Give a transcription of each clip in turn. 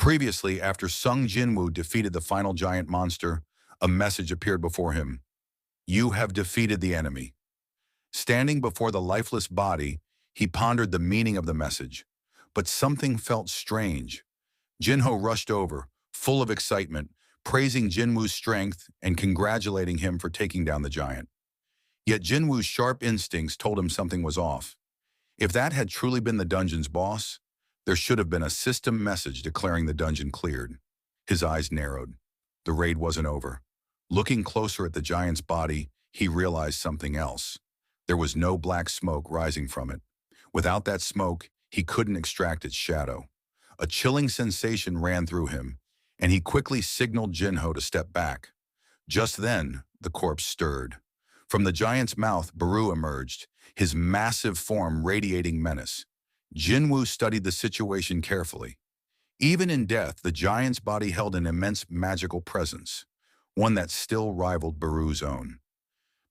Previously, after Sung Jinwoo defeated the final giant monster, a message appeared before him. You have defeated the enemy. Standing before the lifeless body, he pondered the meaning of the message. But something felt strange. Jinho rushed over, full of excitement, praising Jinwoo's strength and congratulating him for taking down the giant. Yet Jinwoo's sharp instincts told him something was off. If that had truly been the dungeon's boss, there should have been a system message declaring the dungeon cleared. His eyes narrowed. The raid wasn't over. Looking closer at the giant's body, he realized something else. There was no black smoke rising from it. Without that smoke, he couldn't extract its shadow. A chilling sensation ran through him, and he quickly signaled Jinho to step back. Just then, the corpse stirred. From the giant's mouth, Baru emerged, his massive form radiating menace. Jinwoo studied the situation carefully. Even in death, the giant's body held an immense magical presence, one that still rivaled Baru's own.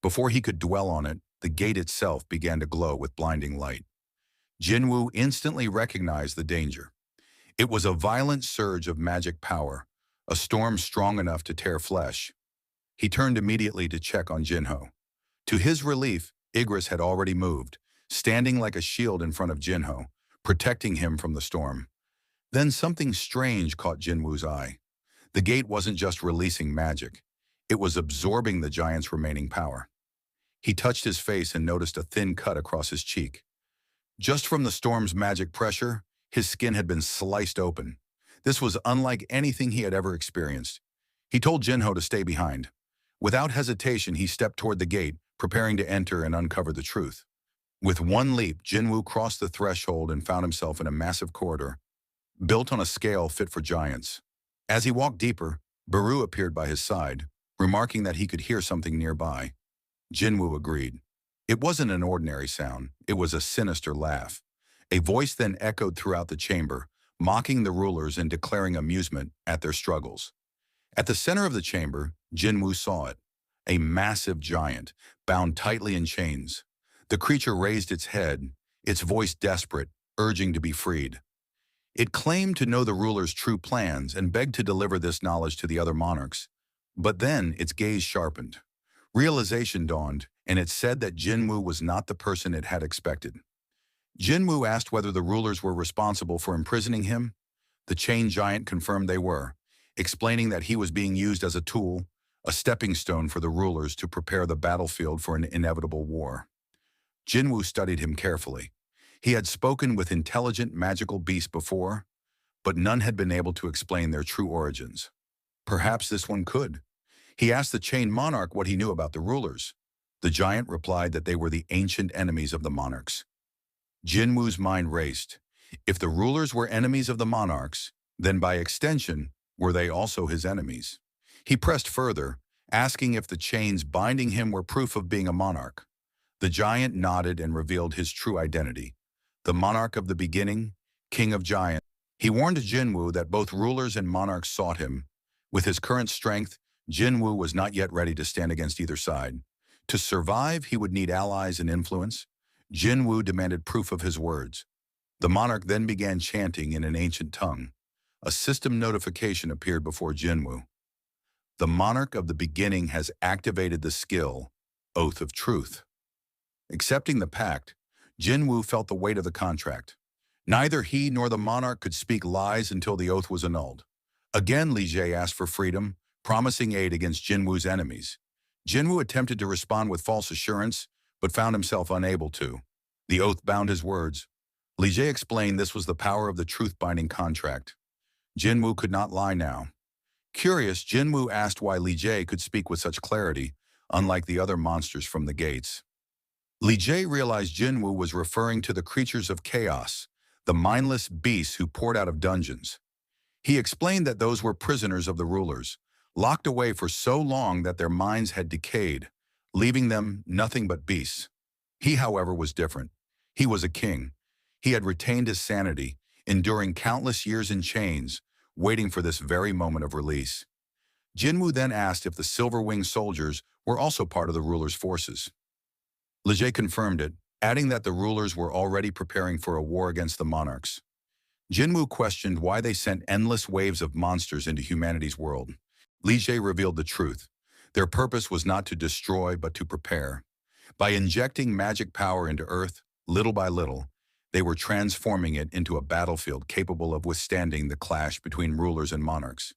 Before he could dwell on it, the gate itself began to glow with blinding light. Jinwoo instantly recognized the danger. It was a violent surge of magic power, a storm strong enough to tear flesh. He turned immediately to check on Jinho. To his relief, Igris had already moved, standing like a shield in front of Jinho, protecting him from the storm. Then something strange caught Jinwoo's eye. The gate wasn't just releasing magic. It was absorbing the giant's remaining power. He touched his face and noticed a thin cut across his cheek. Just from the storm's magic pressure, his skin had been sliced open. This was unlike anything he had ever experienced. He told Jinho to stay behind. Without hesitation, he stepped toward the gate, preparing to enter and uncover the truth. With one leap, Jinwoo crossed the threshold and found himself in a massive corridor, built on a scale fit for giants. As he walked deeper, Baru appeared by his side, remarking that he could hear something nearby. Jinwoo agreed. It wasn't an ordinary sound, it was a sinister laugh. A voice then echoed throughout the chamber, mocking the rulers and declaring amusement at their struggles. At the center of the chamber, Jinwoo saw it, a massive giant, bound tightly in chains. The creature raised its head, its voice desperate, urging to be freed. It claimed to know the ruler's true plans and begged to deliver this knowledge to the other monarchs. But then its gaze sharpened. Realization dawned, and it said that Jinwoo was not the person it had expected. Jinwoo asked whether the rulers were responsible for imprisoning him. The chained giant confirmed they were, explaining that he was being used as a tool, a stepping stone for the rulers to prepare the battlefield for an inevitable war. Jinwoo studied him carefully. He had spoken with intelligent magical beasts before, but none had been able to explain their true origins. Perhaps this one could. He asked the chained monarch what he knew about the rulers. The giant replied that they were the ancient enemies of the monarchs. Jinwoo's mind raced. If the rulers were enemies of the monarchs, then by extension, were they also his enemies? He pressed further, asking if the chains binding him were proof of being a monarch. The giant nodded and revealed his true identity. The monarch of the beginning, king of giants. He warned Jinwoo that both rulers and monarchs sought him. With his current strength, Jinwoo was not yet ready to stand against either side. To survive, he would need allies and influence. Jinwoo demanded proof of his words. The monarch then began chanting in an ancient tongue. A system notification appeared before Jinwoo. The monarch of the beginning has activated the skill, Oath of Truth. Accepting the pact, Jinwoo felt the weight of the contract. Neither he nor the monarch could speak lies until the oath was annulled. Again, Li Jie asked for freedom, promising aid against Jinwoo's enemies. Jinwoo attempted to respond with false assurance, but found himself unable to. The oath bound his words. Li Jie explained this was the power of the truth-binding contract. Jinwoo could not lie now. Curious, Jinwoo asked why Li Jie could speak with such clarity, unlike the other monsters from the gates. Li Jie realized Jinwoo was referring to the creatures of chaos, the mindless beasts who poured out of dungeons. He explained that those were prisoners of the rulers, locked away for so long that their minds had decayed, leaving them nothing but beasts. He, however, was different. He was a king. He had retained his sanity, enduring countless years in chains, waiting for this very moment of release. Jinwoo then asked if the silver-winged soldiers were also part of the ruler's forces. Li Jie confirmed it, adding that the rulers were already preparing for a war against the monarchs. Jinwoo questioned why they sent endless waves of monsters into humanity's world. Li Jie revealed the truth. Their purpose was not to destroy, but to prepare. By injecting magic power into Earth, little by little, they were transforming it into a battlefield capable of withstanding the clash between rulers and monarchs.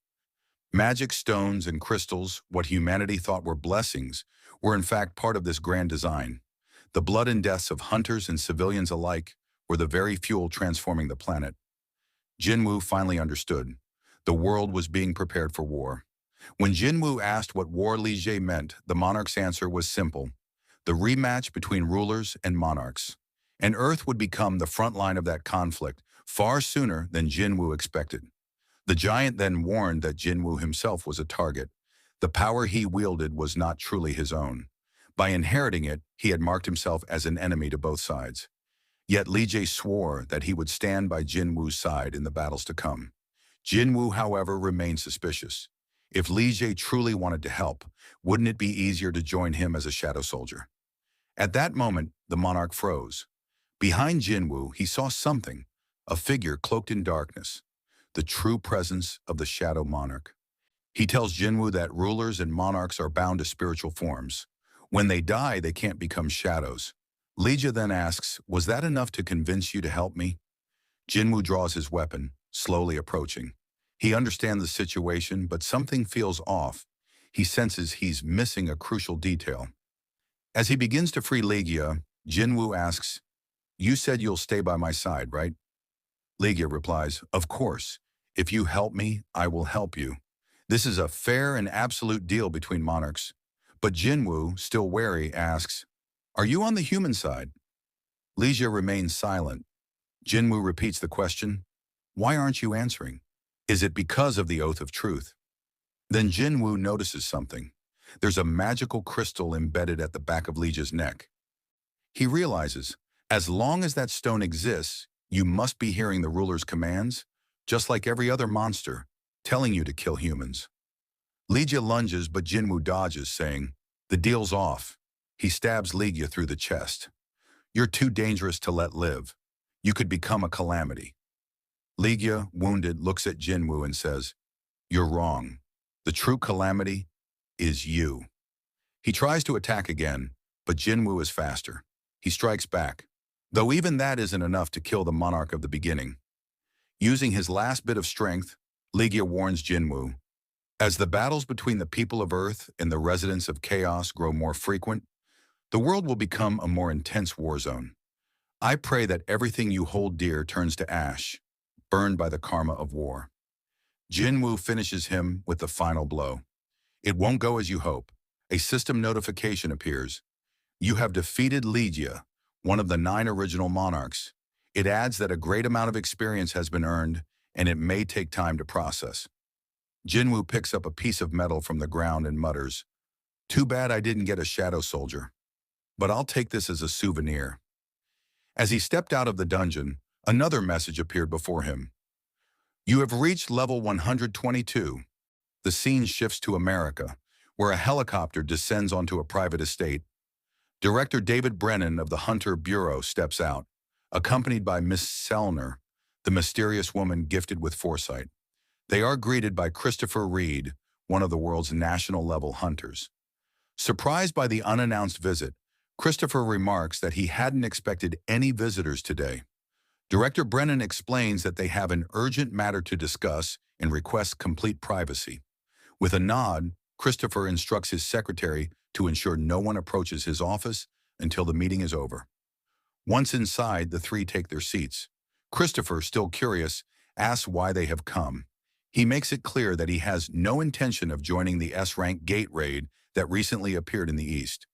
Magic stones and crystals, what humanity thought were blessings, were in fact part of this grand design. The blood and deaths of hunters and civilians alike were the very fuel transforming the planet. Jinwoo finally understood. The world was being prepared for war. When Jinwoo asked what war Li Jie meant, the monarch's answer was simple: the rematch between rulers and monarchs. And Earth would become the front line of that conflict far sooner than Jinwoo expected. The giant then warned that Jinwoo himself was a target. The power he wielded was not truly his own. By inheriting it, he had marked himself as an enemy to both sides. Yet Li Jie swore that he would stand by Jinwoo's side in the battles to come. Jinwoo, however, remained suspicious. If Li Jie truly wanted to help, wouldn't it be easier to join him as a shadow soldier? At that moment, the monarch froze. Behind Jinwoo, he saw something, a figure cloaked in darkness, the true presence of the Shadow Monarch. He tells Jinwoo that rulers and monarchs are bound to spiritual forms. When they die, they can't become shadows. Li Jie then asks, "Was that enough to convince you to help me?" Jinwoo draws his weapon, slowly approaching. He understands the situation, but something feels off. He senses he's missing a crucial detail. As he begins to free Li Jie, Jinwoo asks, "You said you'll stay by my side, right?" Li Jie replies, "Of course. If you help me, I will help you. This is a fair and absolute deal between monarchs." But Jinwoo, still wary, asks, "Are you on the human side?" Li Jie remains silent. Jinwoo repeats the question, "Why aren't you answering? Is it because of the oath of truth?" Then Jinwoo notices something. There's a magical crystal embedded at the back of Li Jie's neck. He realizes, as long as that stone exists, you must be hearing the ruler's commands, just like every other monster, telling you to kill humans. Li Jie lunges, but Jinwoo dodges, saying, "The deal's off." He stabs Li Jie through the chest. "You're too dangerous to let live. You could become a calamity." Li Jie, wounded, looks at Jinwoo and says, "You're wrong. The true calamity is you." He tries to attack again, but Jinwoo is faster. He strikes back, though even that isn't enough to kill the monarch of the beginning. Using his last bit of strength, Li Jie warns Jinwoo, "As the battles between the people of Earth and the residents of Chaos grow more frequent, the world will become a more intense war zone. I pray that everything you hold dear turns to ash, burned by the karma of war." Jinwoo finishes him with the final blow. It won't go as you hope. A system notification appears. "You have defeated Li Jie, one of the 9 original monarchs. It adds that a great amount of experience has been earned, and it may take time to process." Jinwoo picks up a piece of metal from the ground and mutters, "Too bad I didn't get a shadow soldier. But I'll take this as a souvenir." As he stepped out of the dungeon, another message appeared before him. "You have reached level 122. The scene shifts to America, where a helicopter descends onto a private estate. Director David Brennan of the Hunter Bureau steps out, accompanied by Miss Sellner, the mysterious woman gifted with foresight. They are greeted by Christopher Reed, one of the world's national-level hunters. Surprised by the unannounced visit, Christopher remarks that he hadn't expected any visitors today. Director Brennan explains that they have an urgent matter to discuss and requests complete privacy. With a nod, Christopher instructs his secretary to ensure no one approaches his office until the meeting is over. Once inside, the three take their seats. Christopher, still curious, asks why they have come. He makes it clear that he has no intention of joining the S-rank gate raid that recently appeared in the East.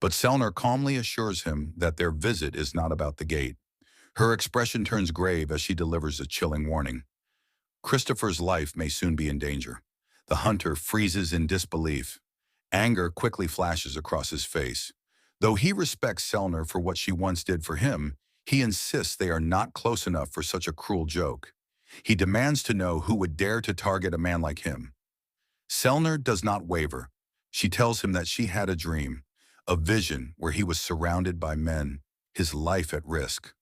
But Sellner calmly assures him that their visit is not about the gate. Her expression turns grave as she delivers a chilling warning. Christopher's life may soon be in danger. The hunter freezes in disbelief. Anger quickly flashes across his face. Though he respects Sellner for what she once did for him, he insists they are not close enough for such a cruel joke. He demands to know who would dare to target a man like him. Sellner does not waver. She tells him that she had a dream, a vision where he was surrounded by men, his life at risk.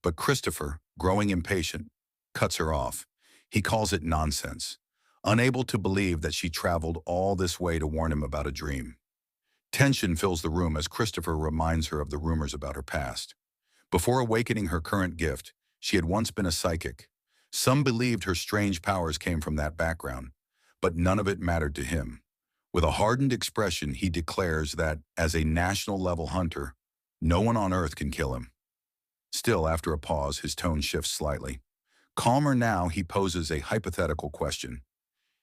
But Christopher, growing impatient, cuts her off. He calls it nonsense, unable to believe that she traveled all this way to warn him about a dream. Tension fills the room as Christopher reminds her of the rumors about her past. Before awakening her current gift, she had once been a psychic. Some believed her strange powers came from that background, but none of it mattered to him. With a hardened expression, he declares that, as a national-level hunter, no one on Earth can kill him. Still, after a pause, his tone shifts slightly. Calmer now, he poses a hypothetical question.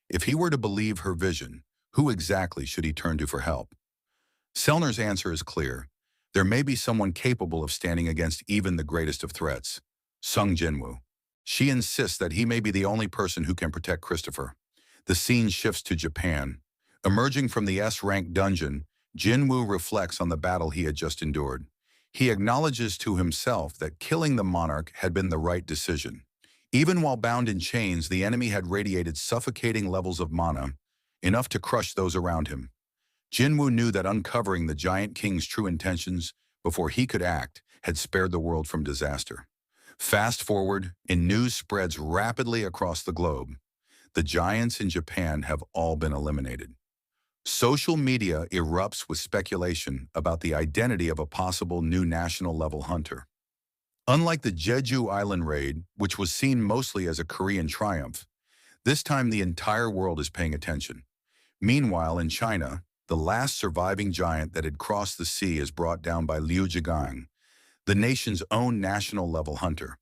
If he were to believe her vision, who exactly should he turn to for help? Selner's answer is clear. There may be someone capable of standing against even the greatest of threats, Sung Jinwoo. She insists that he may be the only person who can protect Christopher. The scene shifts to Japan. Emerging from the S-rank dungeon, Jinwoo reflects on the battle he had just endured. He acknowledges to himself that killing the monarch had been the right decision. Even while bound in chains, the enemy had radiated suffocating levels of mana, enough to crush those around him. Jinwoo knew that uncovering the Giant King's true intentions before he could act had spared the world from disaster. Fast forward, and news spreads rapidly across the globe. The giants in Japan have all been eliminated. Social media erupts with speculation about the identity of a possible new national-level hunter. Unlike the Jeju Island raid, which was seen mostly as a Korean triumph, this time the entire world is paying attention. Meanwhile, in China, the last surviving giant that had crossed the sea is brought down by Liu Zhigang, the nation's own national-level hunter.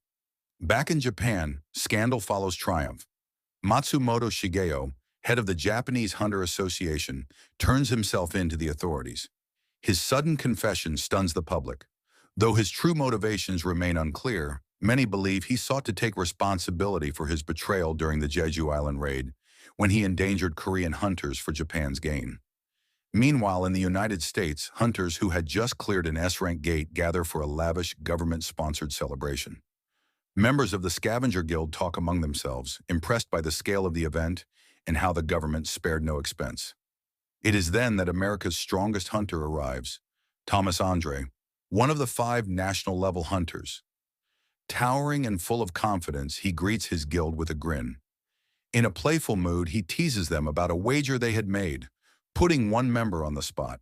Back in Japan, scandal follows triumph. Matsumoto Shigeo, head of the Japanese Hunter Association, turns himself in to the authorities. His sudden confession stuns the public. Though his true motivations remain unclear, many believe he sought to take responsibility for his betrayal during the Jeju Island raid, when he endangered Korean hunters for Japan's gain. Meanwhile, in the United States, hunters who had just cleared an S-rank gate gather for a lavish government-sponsored celebration. Members of the Scavenger Guild talk among themselves, impressed by the scale of the event and how the government spared no expense. It is then that America's strongest hunter arrives, Thomas Andre, one of the 5 national-level hunters. Towering and full of confidence, he greets his guild with a grin. In a playful mood, he teases them about a wager they had made, putting one member on the spot.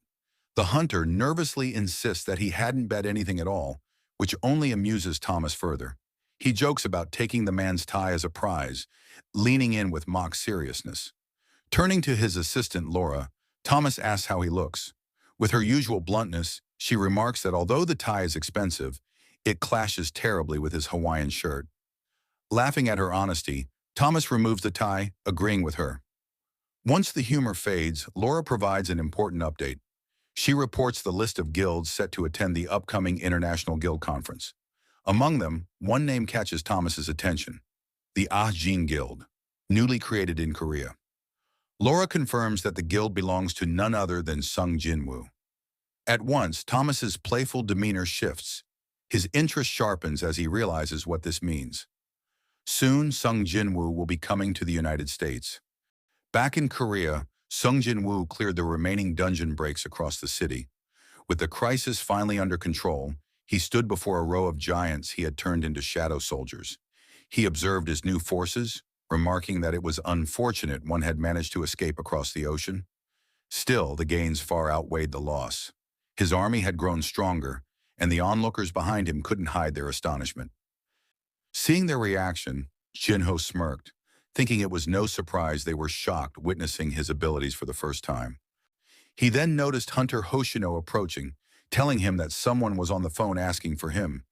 The hunter nervously insists that he hadn't bet anything at all, which only amuses Thomas further. He jokes about taking the man's tie as a prize, leaning in with mock seriousness. Turning to his assistant, Laura, Thomas asks how he looks. With her usual bluntness, she remarks that although the tie is expensive, it clashes terribly with his Hawaiian shirt. Laughing at her honesty, Thomas removes the tie, agreeing with her. Once the humor fades, Laura provides an important update. She reports the list of guilds set to attend the upcoming International Guild Conference. Among them, one name catches Thomas's attention: the Ahjin Guild, newly created in Korea. Laura confirms that the guild belongs to none other than Sung Jinwoo. At once, Thomas's playful demeanor shifts. His interest sharpens as he realizes what this means. Soon, Sung Jinwoo will be coming to the United States. Back in Korea, Sung Jinwoo cleared the remaining dungeon breaks across the city. With the crisis finally under control, he stood before a row of giants he had turned into shadow soldiers. He observed his new forces, remarking that it was unfortunate one had managed to escape across the ocean. Still, the gains far outweighed the loss. His army had grown stronger, and the onlookers behind him couldn't hide their astonishment. Seeing their reaction, Jinho smirked, thinking it was no surprise they were shocked witnessing his abilities for the first time. He then noticed Hunter Hoshino approaching, telling him that someone was on the phone asking for him.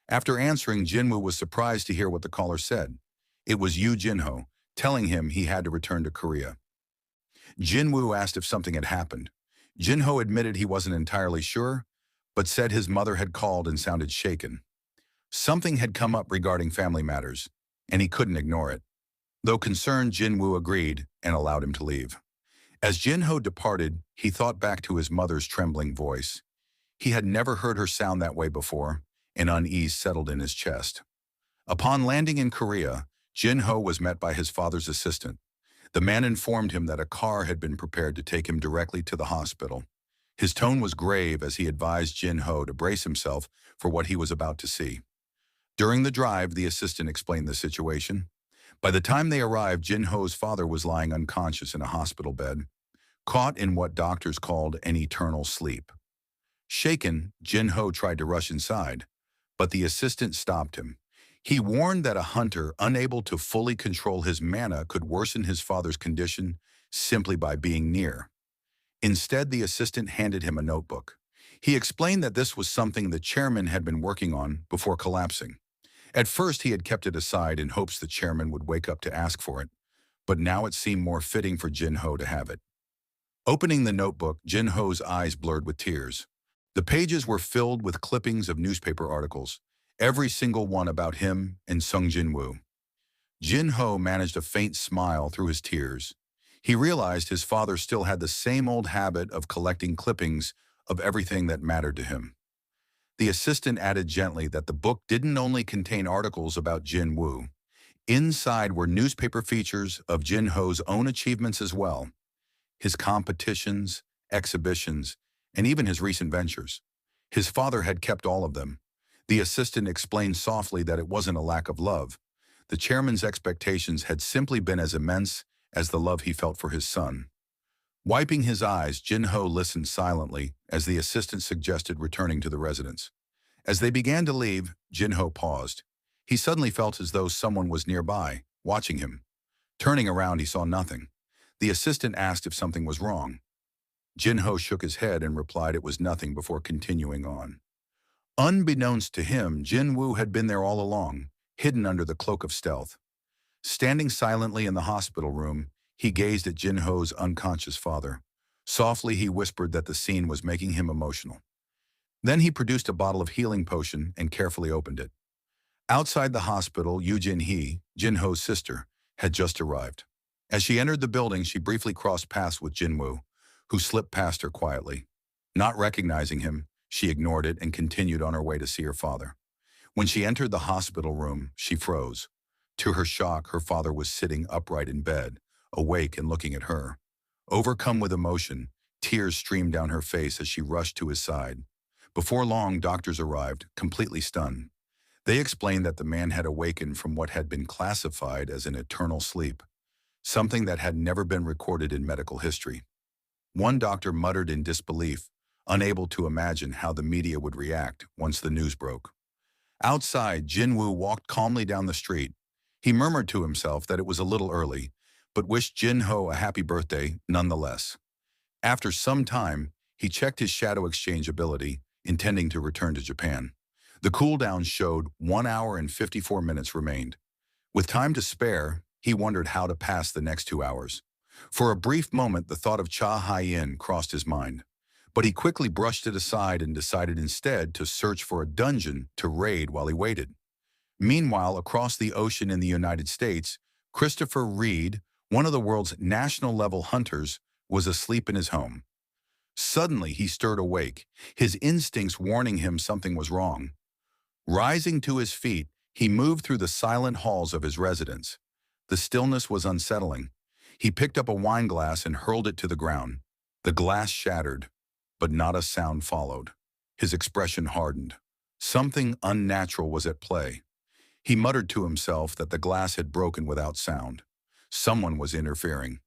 After answering, Jinwoo was surprised to hear what the caller said. It was Yu Jinho, telling him he had to return to Korea. Jinwoo asked if something had happened. Jinho admitted he wasn't entirely sure, but said his mother had called and sounded shaken. Something had come up regarding family matters, and he couldn't ignore it. Though concerned, Jinwoo agreed and allowed him to leave. As Jinho departed, he thought back to his mother's trembling voice. He had never heard her sound that way before, and unease settled in his chest. Upon landing in Korea, Jinho was met by his father's assistant. The man informed him that a car had been prepared to take him directly to the hospital. His tone was grave as he advised Jinho to brace himself for what he was about to see. During the drive, the assistant explained the situation. By the time they arrived, Jinho's father was lying unconscious in a hospital bed, caught in what doctors called an eternal sleep. Shaken, Jinho tried to rush inside, but the assistant stopped him. He warned that a hunter unable to fully control his mana could worsen his father's condition simply by being near. Instead, the assistant handed him a notebook. He explained that this was something the chairman had been working on before collapsing. At first, he had kept it aside in hopes the chairman would wake up to ask for it, but now it seemed more fitting for Jinho to have it. Opening the notebook, Jinho's eyes blurred with tears. The pages were filled with clippings of newspaper articles, every single one about him and Sung Jinwoo. Jinho managed a faint smile through his tears. He realized his father still had the same old habit of collecting clippings of everything that mattered to him. The assistant added gently that the book didn't only contain articles about Jinwoo. Inside were newspaper features of Jinho's own achievements as well, his competitions, exhibitions, and even his recent ventures. His father had kept all of them. The assistant explained softly that it wasn't a lack of love. The chairman's expectations had simply been as immense as the love he felt for his son. Wiping his eyes, Jinho listened silently as the assistant suggested returning to the residence. As they began to leave, Jinho paused. He suddenly felt as though someone was nearby, watching him. Turning around, he saw nothing. The assistant asked if something was wrong. Jinho shook his head and replied it was nothing before continuing on. Unbeknownst to him, Jinwoo had been there all along, hidden under the cloak of stealth. Standing silently in the hospital room, he gazed at Jinho's unconscious father. Softly, he whispered that the scene was making him emotional. Then he produced a bottle of healing potion and carefully opened it. Outside the hospital, Yoo-jin-hee, Jinho's sister, had just arrived. As she entered the building, she briefly crossed paths with Jinwoo, who slipped past her quietly. Not recognizing him, she ignored it and continued on her way to see her father. When she entered the hospital room, she froze. To her shock, her father was sitting upright in bed, awake and looking at her. Overcome with emotion, tears streamed down her face as she rushed to his side. Before long, doctors arrived, completely stunned. They explained that the man had awakened from what had been classified as an eternal sleep, something that had never been recorded in medical history. One doctor muttered in disbelief, unable to imagine how the media would react once the news broke. Outside, Jinwoo walked calmly down the street. He murmured to himself that it was a little early, but wished Jinho a happy birthday nonetheless. After some time, he checked his shadow exchange ability, intending to return to Japan. The cooldown showed 1 hour and 54 minutes remained. With time to spare, he wondered how to pass the next 2 hours. For a brief moment, the thought of Cha Hai-in crossed his mind, but he quickly brushed it aside and decided instead to search for a dungeon to raid while he waited. Meanwhile, across the ocean in the United States, Christopher Reed, one of the world's national-level hunters, was asleep in his home. Suddenly, he stirred awake, his instincts warning him something was wrong. Rising to his feet, he moved through the silent halls of his residence. The stillness was unsettling. He picked up a wine glass and hurled it to the ground. The glass shattered, but not a sound followed. His expression hardened. Something unnatural was at play. He muttered to himself that the glass had broken without sound. Someone was interfering.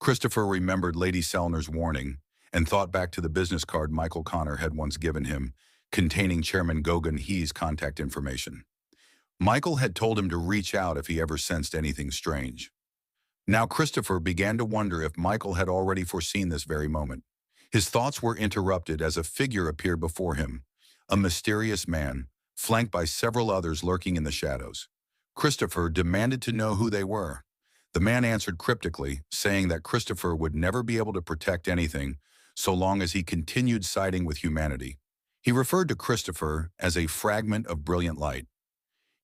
Christopher remembered Lady Selner's warning and thought back to the business card Michael Connor had once given him, containing Chairman Gogun Hee's contact information. Michael had told him to reach out if he ever sensed anything strange. Now Christopher began to wonder if Michael had already foreseen this very moment. His thoughts were interrupted as a figure appeared before him, a mysterious man, flanked by several others lurking in the shadows. Christopher demanded to know who they were. The man answered cryptically, saying that Christopher would never be able to protect anything so long as he continued siding with humanity. He referred to Christopher as a fragment of brilliant light.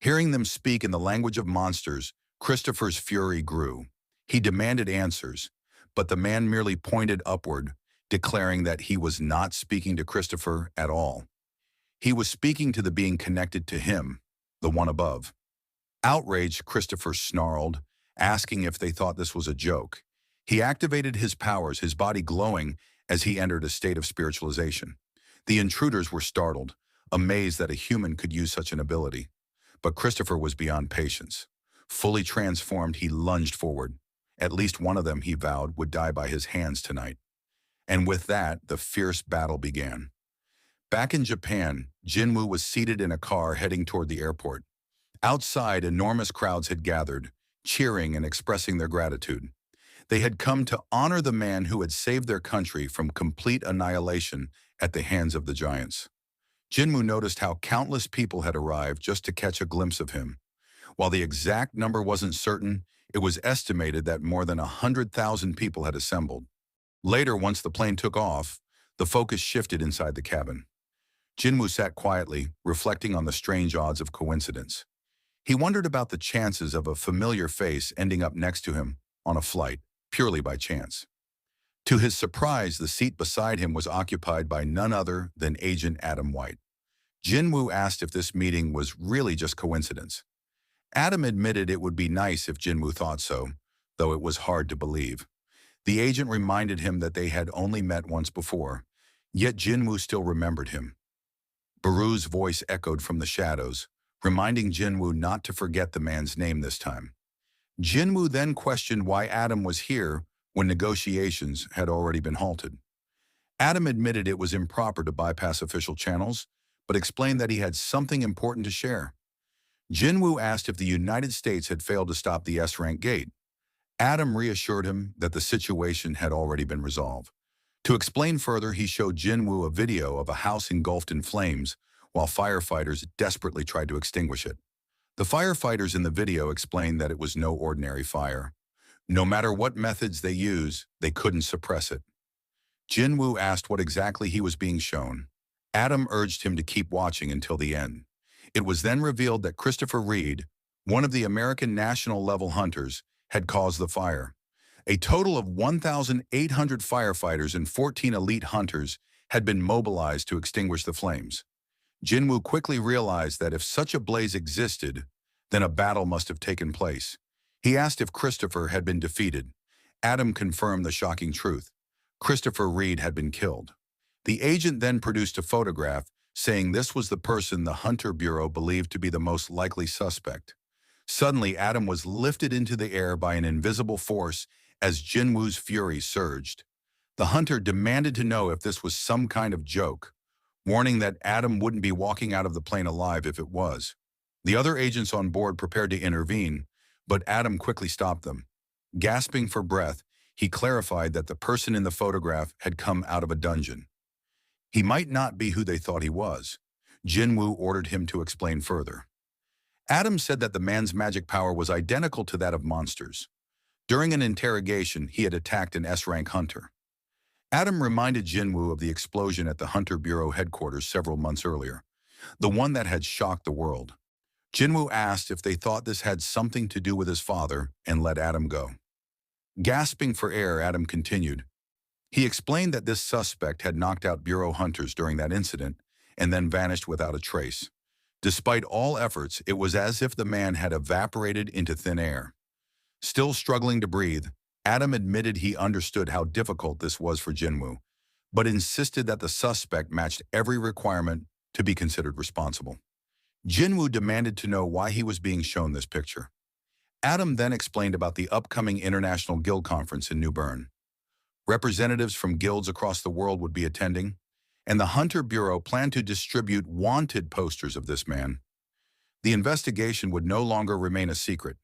Hearing them speak in the language of monsters, Christopher's fury grew. He demanded answers, but the man merely pointed upward, declaring that he was not speaking to Christopher at all. He was speaking to the being connected to him, the one above. Outraged, Christopher snarled, asking if they thought this was a joke. He activated his powers, his body glowing as he entered a state of spiritualization. The intruders were startled, amazed that a human could use such an ability. But Christopher was beyond patience. Fully transformed, he lunged forward. At least one of them, he vowed, would die by his hands tonight. And with that, the fierce battle began. Back in Japan, Jinwoo was seated in a car heading toward the airport. Outside, enormous crowds had gathered, cheering and expressing their gratitude. They had come to honor the man who had saved their country from complete annihilation at the hands of the giants. Jinwoo noticed how countless people had arrived just to catch a glimpse of him. While the exact number wasn't certain, it was estimated that more than 100,000 people had assembled. Later, once the plane took off, the focus shifted inside the cabin. Jinwoo sat quietly, reflecting on the strange odds of coincidence. He wondered about the chances of a familiar face ending up next to him on a flight, purely by chance. To his surprise, the seat beside him was occupied by none other than Agent Adam White. Jinwoo asked if this meeting was really just coincidence. Adam admitted it would be nice if Jinwoo thought so, though it was hard to believe. The agent reminded him that they had only met once before, yet Jinwoo still remembered him. Baru's voice echoed from the shadows, reminding Jinwoo not to forget the man's name this time. Jinwoo then questioned why Adam was here when negotiations had already been halted. Adam admitted it was improper to bypass official channels, but explained that he had something important to share. Jinwoo asked if the United States had failed to stop the S-rank gate. Adam reassured him that the situation had already been resolved. To explain further, he showed Jinwoo a video of a house engulfed in flames while firefighters desperately tried to extinguish it. The firefighters in the video explained that it was no ordinary fire. No matter what methods they used, they couldn't suppress it. Jinwoo asked what exactly he was being shown. Adam urged him to keep watching until the end. It was then revealed that Christopher Reed, one of the American national-level hunters, had caused the fire. A total of 1,800 firefighters and 14 elite hunters had been mobilized to extinguish the flames. Jinwoo quickly realized that if such a blaze existed, then a battle must have taken place. He asked if Christopher had been defeated. Adam confirmed the shocking truth. Christopher Reed had been killed. The agent then produced a photograph saying this was the person the Hunter Bureau believed to be the most likely suspect. Suddenly, Adam was lifted into the air by an invisible force as Jinwoo's fury surged. The hunter demanded to know if this was some kind of joke, warning that Adam wouldn't be walking out of the plane alive if it was. The other agents on board prepared to intervene, but Adam quickly stopped them. Gasping for breath, he clarified that the person in the photograph had come out of a dungeon. He might not be who they thought he was. Jinwoo ordered him to explain further. Adam said that the man's magic power was identical to that of monsters. During an interrogation, he had attacked an S-rank hunter. Adam reminded Jinwoo of the explosion at the Hunter Bureau headquarters several months earlier, the one that had shocked the world. Jinwoo asked if they thought this had something to do with his father and let Adam go. Gasping for air, Adam continued. He explained that this suspect had knocked out Bureau hunters during that incident and then vanished without a trace. Despite all efforts, it was as if the man had evaporated into thin air. Still struggling to breathe, Adam admitted he understood how difficult this was for Jinwoo, but insisted that the suspect matched every requirement to be considered responsible. Jinwoo demanded to know why he was being shown this picture. Adam then explained about the upcoming International Guild Conference in New Bern. Representatives from guilds across the world would be attending, and the Hunter Bureau planned to distribute wanted posters of this man. The investigation would no longer remain a secret.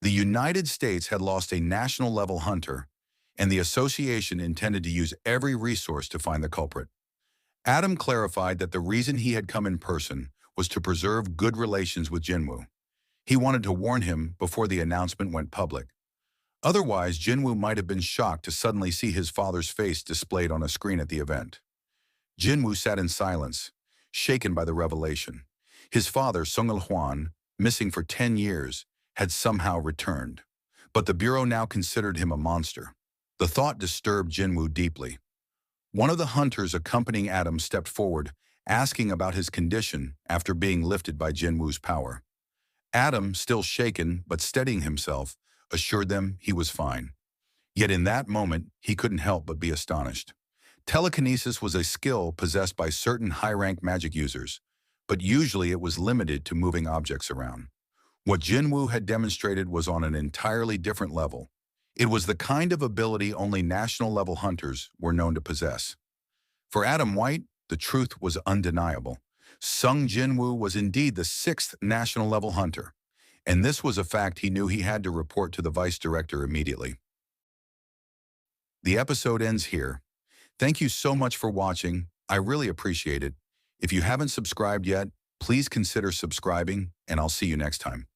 The United States had lost a national-level hunter, and the association intended to use every resource to find the culprit. Adam clarified that the reason he had come in person was to preserve good relations with Jinwoo. He wanted to warn him before the announcement went public. Otherwise, Jinwoo might have been shocked to suddenly see his father's face displayed on a screen at the event. Jinwoo sat in silence, shaken by the revelation. His father, Sung-il Hwan, missing for 10 years, had somehow returned. But the Bureau now considered him a monster. The thought disturbed Jinwoo deeply. One of the hunters accompanying Adam stepped forward, asking about his condition after being lifted by Jinwoo's power. Adam, still shaken but steadying himself, assured them he was fine. Yet in that moment, he couldn't help but be astonished. Telekinesis was a skill possessed by certain high-rank magic users, but usually it was limited to moving objects around. What Jinwoo had demonstrated was on an entirely different level. It was the kind of ability only national-level hunters were known to possess. For Adam White, the truth was undeniable. Sung Jinwoo was indeed the sixth national-level hunter, and this was a fact he knew he had to report to the vice director immediately. The episode ends here. Thank you so much for watching. I really appreciate it. If you haven't subscribed yet, please consider subscribing, and I'll see you next time.